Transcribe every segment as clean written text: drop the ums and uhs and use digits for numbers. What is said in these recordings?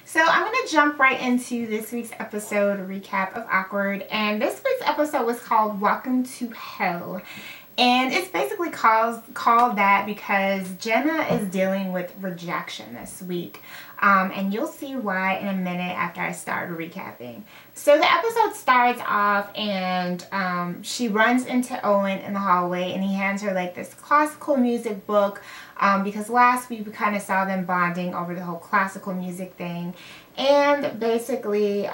So I'm going to jump right into this week's episode recap of Awkward. And this week's episode was called Welcome to Hell. And it's basically called that because Jenna is dealing with rejection this week. And you'll see why in a minute after I start recapping. So the episode starts off and she runs into Owen in the hallway and he hands her like this classical music book because last week we kind of saw them bonding over the whole classical music thing. And basically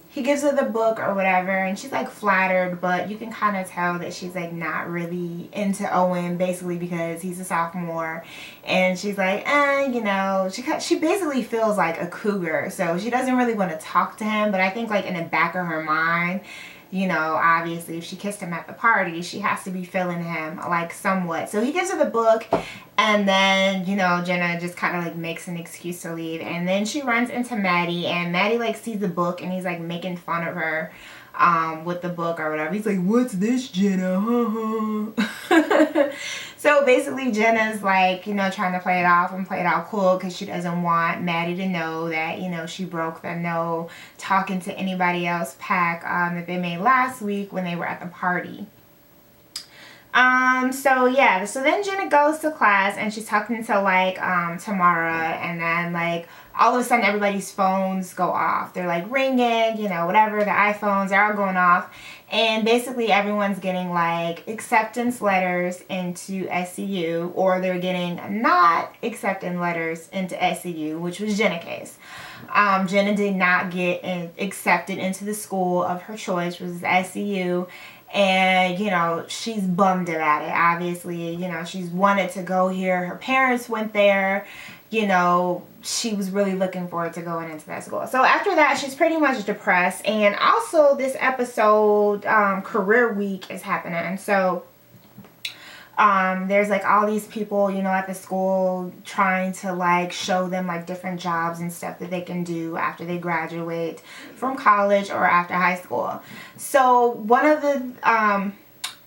he gives her the book or whatever and she's like flattered, but you can kind of tell that she's like not really into Owen basically because he's a sophomore, and she's like you know, she basically feels like a cougar, so she doesn't really want to talk to him. But I think like in the back of her mind, you know, obviously if she kissed him at the party, she has to be feeling him like somewhat. So he gives her the book and then, you know, Jenna just kind of like makes an excuse to leave. And then she runs into Maddie and Maddie like sees the book and he's like making fun of her with the book or whatever. He's like, "What's this, Jenna?" So basically Jenna's like, you know, trying to play it off and play it out cool because she doesn't want Maddie to know that, you know, she broke the no talking to anybody else pact that they made last week when they were at the party. So yeah, so then Jenna goes to class and she's talking to like Tamara, and then like all of a sudden everybody's phones go off. They're like ringing, you know, whatever, the iPhones, they're all going off. And basically everyone's getting like acceptance letters into SCU, or they're getting not acceptance letters into SCU, which was Jenna's case. Jenna did not get accepted into the school of her choice, which was SCU. And, you know, she's bummed about it. Obviously, you know, she's wanted to go here. Her parents went there. You know, she was really looking forward to going into that school. So after that, she's pretty much depressed. And also this episode, career week is happening. So there's like all these people, you know, at the school trying to like show them like different jobs and stuff that they can do after they graduate from college or after high school. So one of the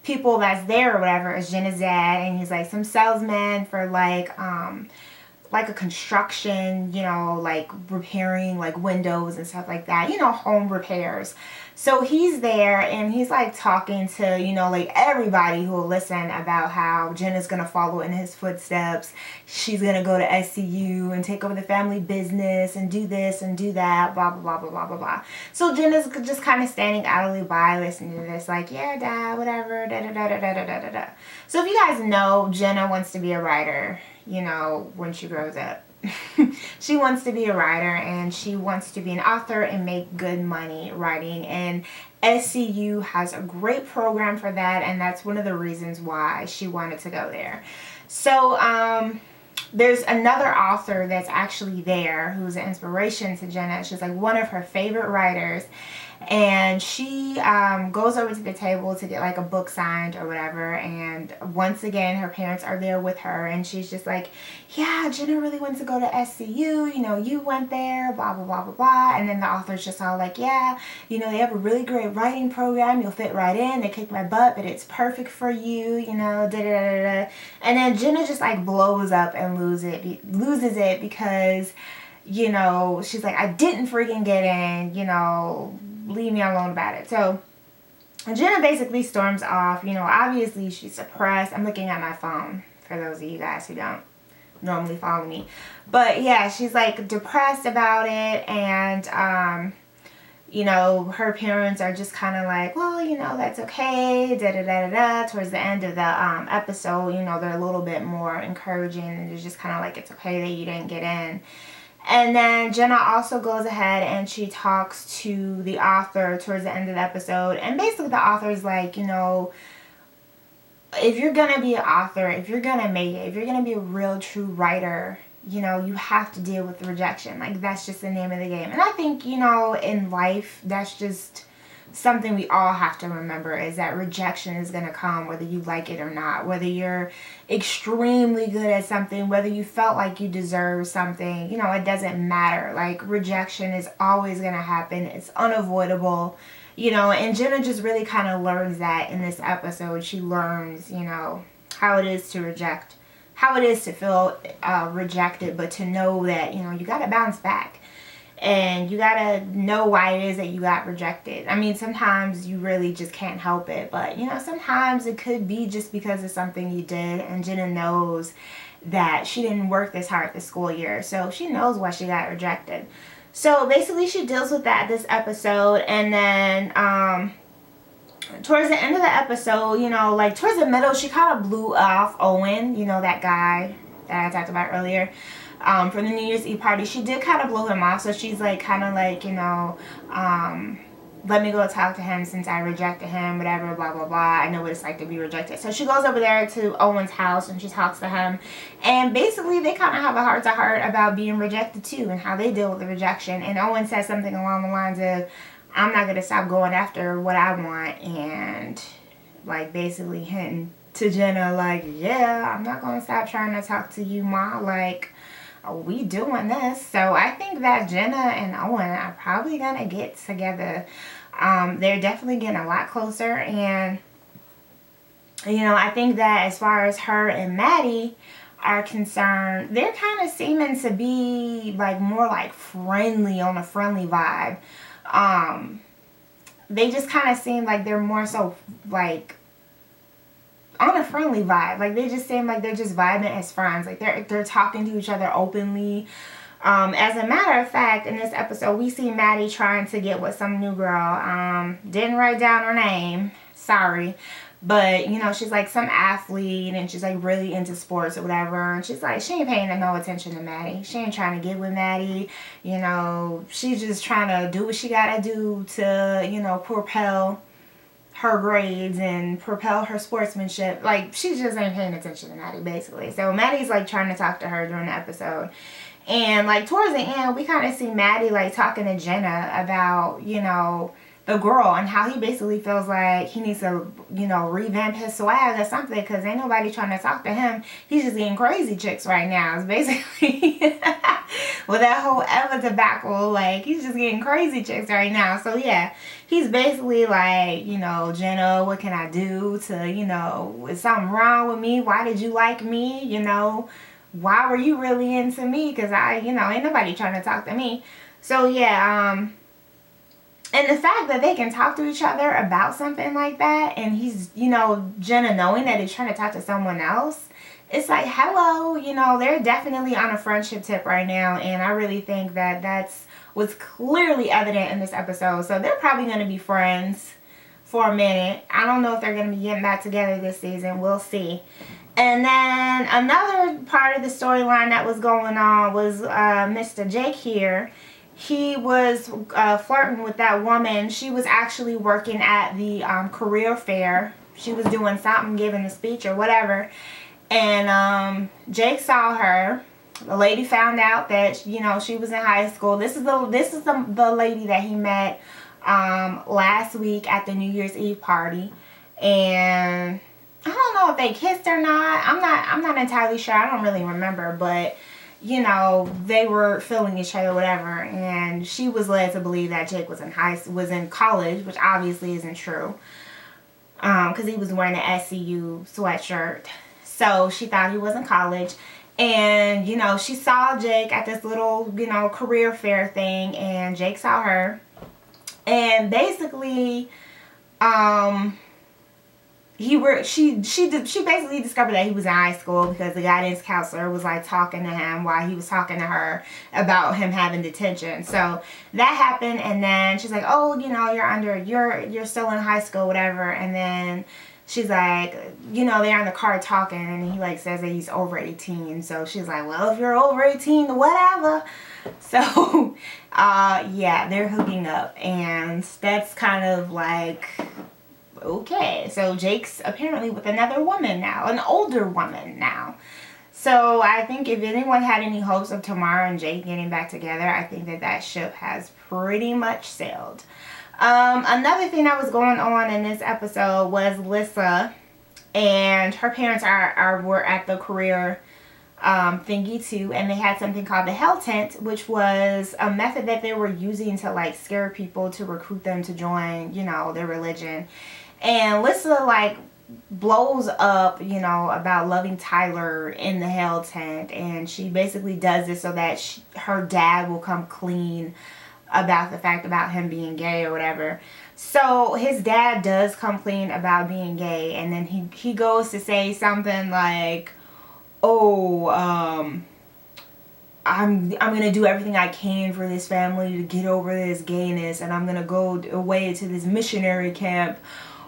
people that's there or whatever is Jenna's dad, and he's like some salesman for like a construction, you know, like repairing like windows and stuff like that, you know, home repairs. So he's there and he's like talking to, you know, like everybody who will listen about how Jenna's going to follow in his footsteps. She's going to go to SCU and take over the family business and do this and do that, blah, blah, blah, blah, blah, blah, blah. So Jenna's just kind of standing idly by listening to this, like, yeah, dad, whatever, da, da, da, da, da, da, da, da. So if you guys know, Jenna wants to be a writer, you know, when she grows up. She wants to be a writer and she wants to be an author and make good money writing, and SCU has a great program for that, and that's one of the reasons why she wanted to go there. So there's another author that's actually there who's an inspiration to Jenna. She's like one of her favorite writers, and she goes over to the table to get like a book signed or whatever, and once again her parents are there with her, and she's just like, yeah, Jenna really wants to go to SCU, you know, you went there, blah blah blah blah blah. And then the author's just all like, yeah, you know, they have a really great writing program, you'll fit right in, they kicked my butt but it's perfect for you, you know, da da da da. And then Jenna just like blows up and loses it because, you know, she's like, I didn't freaking get in, you know, leave me alone about it. So Jenna basically storms off. You know, obviously she's suppressed. I'm looking at my phone for those of you guys who don't normally follow me. But yeah, she's like depressed about it, and you know, her parents are just kind of like, well, you know, that's okay, da da da da da. Towards the end of the episode, you know, they're a little bit more encouraging, and they're just kind of like, it's okay that you didn't get in. And then Jenna also goes ahead and she talks to the author towards the end of the episode. And basically the author's like, you know, if you're going to be an author, if you're going to make it, if you're going to be a real true writer, you know, you have to deal with the rejection. Like, that's just the name of the game. And I think, you know, in life, that's just something we all have to remember, is that rejection is going to come whether you like it or not, whether you're extremely good at something, whether you felt like you deserve something, you know, it doesn't matter. Like, rejection is always going to happen. It's unavoidable, you know, and Jenna just really kind of learns that in this episode. She learns, you know, how it is to reject, how it is to feel rejected, but to know that, you know, you got to bounce back. and you gotta know why it is that you got rejected. I mean, sometimes you really just can't help it, but you know, sometimes it could be just because of something you did, and Jenna knows that she didn't work this hard this school year, so she knows why she got rejected. So basically she deals with that this episode, and then towards the end of the episode, you know, like towards the middle, she kind of blew off Owen, you know, that guy that I talked about earlier, from the New Year's Eve party. She did kind of blow him off, so she's like kind of like, you know, let me go talk to him since I rejected him, whatever, blah, blah, blah. I know what it's like to be rejected. So she goes over there to Owen's house and she talks to him. And basically they kind of have a heart-to-heart about being rejected too and how they deal with the rejection. And Owen says something along the lines of, I'm not going to stop going after what I want. And like basically hinting to Jenna like, yeah, I'm not going to stop trying to talk to you, Ma. Like, we doing this. So I think that Jenna and Owen are probably gonna get together. They're definitely getting a lot closer, and you know, I think that as far as her and Maddie are concerned, they're kind of seeming to be like more like friendly, on a friendly vibe. They just kind of seem like they're more so like on a friendly vibe. Like they just seem like they're just vibing as friends. Like they're talking to each other openly. As a matter of fact, in this episode, we see Maddie trying to get with some new girl. Didn't write down her name. Sorry. But, you know, she's like some athlete and she's like really into sports or whatever. And she's like, she ain't paying no attention to Maddie. She ain't trying to get with Maddie. You know, she's just trying to do what she gotta do to, you know, propel her grades and propel her sportsmanship. Like, she just ain't paying attention to Maddie, basically. So Maddie's like trying to talk to her during the episode. And like towards the end, we kind of see Maddie like talking to Jenna about, you know, the girl and how he basically feels like he needs to, you know, revamp his swag or something, because ain't nobody trying to talk to him. He's just getting crazy chicks right now. It's basically with that whole Eva debacle, like he's just getting crazy chicks right now. So yeah, he's basically like, you know, Jenna, what can I do to, you know, is something wrong with me? Why did you like me? You know, why were you really into me? Because you know, ain't nobody trying to talk to me. So yeah, and the fact that they can talk to each other about something like that, and he's, you know, Jenna knowing that he's trying to talk to someone else, it's like, hello, you know, they're definitely on a friendship tip right now, and I really think that that's what's clearly evident in this episode. So they're probably going to be friends for a minute. I don't know if they're going to be getting back together this season. We'll see. And then another part of the storyline that was going on was Mr. Jake here. He was flirting with that woman. She was actually working at the career fair. She was doing something, giving a speech or whatever. And Jake saw her. The lady found out that, you know, she was in high school. This is the lady that he met last week at the New Year's Eve party. And I don't know if they kissed or not. I'm not entirely sure. I don't really remember, but you know, they were feeling each other, whatever, and she was led to believe that Jake was in college, which obviously isn't true, because he was wearing an SCU sweatshirt. So she thought he was in college, and you know, she saw Jake at this little, you know, career fair thing, and Jake saw her, and basically, she basically discovered that he was in high school because the guidance counselor was like talking to him while he was talking to her about him having detention. So that happened, and then she's like, oh, you know, you're still in high school, whatever. And then she's like, you know, they're in the car talking, and he like says that he's over 18. So she's like, well, if you're over 18, whatever. So yeah, they're hooking up, and that's kind of like, okay, so Jake's apparently with another woman now, an older woman now. So I think if anyone had any hopes of Tamara and Jake getting back together, I think that ship has pretty much sailed. Another thing that was going on in this episode was Lissa and her parents were at the career thingy too, and they had something called the Hell Tent, which was a method that they were using to like scare people to recruit them to join, you know, their religion. And Lissa like blows up, you know, about loving Tyler in the hell tent, and she basically does this so that her dad will come clean about the fact about him being gay or whatever. So his dad does come clean about being gay, and then he goes to say something like, oh, I'm gonna do everything I can for this family to get over this gayness, and I'm gonna go away to this missionary camp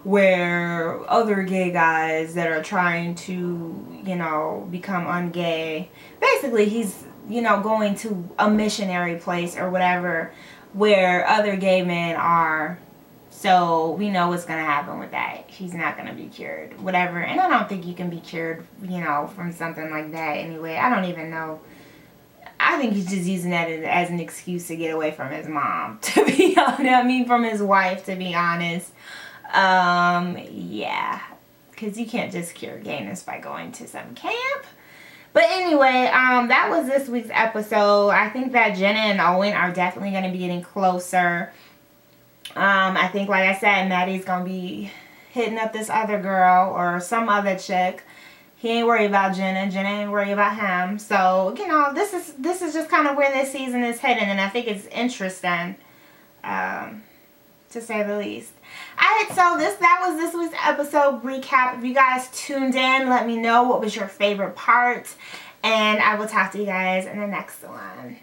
where other gay guys that are trying to, you know, become ungay. Basically, he's, you know, going to a missionary place or whatever where other gay men are. So we know what's gonna happen with that. He's not gonna be cured, whatever. And I don't think you can be cured, you know, from something like that anyway. I don't even know. I think he's just using that as an excuse to get away from his mom, to be honest. I mean, from his wife, to be honest. Yeah. Because you can't just cure gayness by going to some camp. But anyway, that was this week's episode. I think that Jenna and Owen are definitely going to be getting closer. I think, like I said, Maddie's going to be hitting up this other girl or some other chick. He ain't worried about Jenna. Jenna ain't worried about him. So, you know, this is just kind of where this season is heading. And I think it's interesting, to say the least. Alright, so that was this week's episode recap. If you guys tuned in, let me know what was your favorite part. And I will talk to you guys in the next one.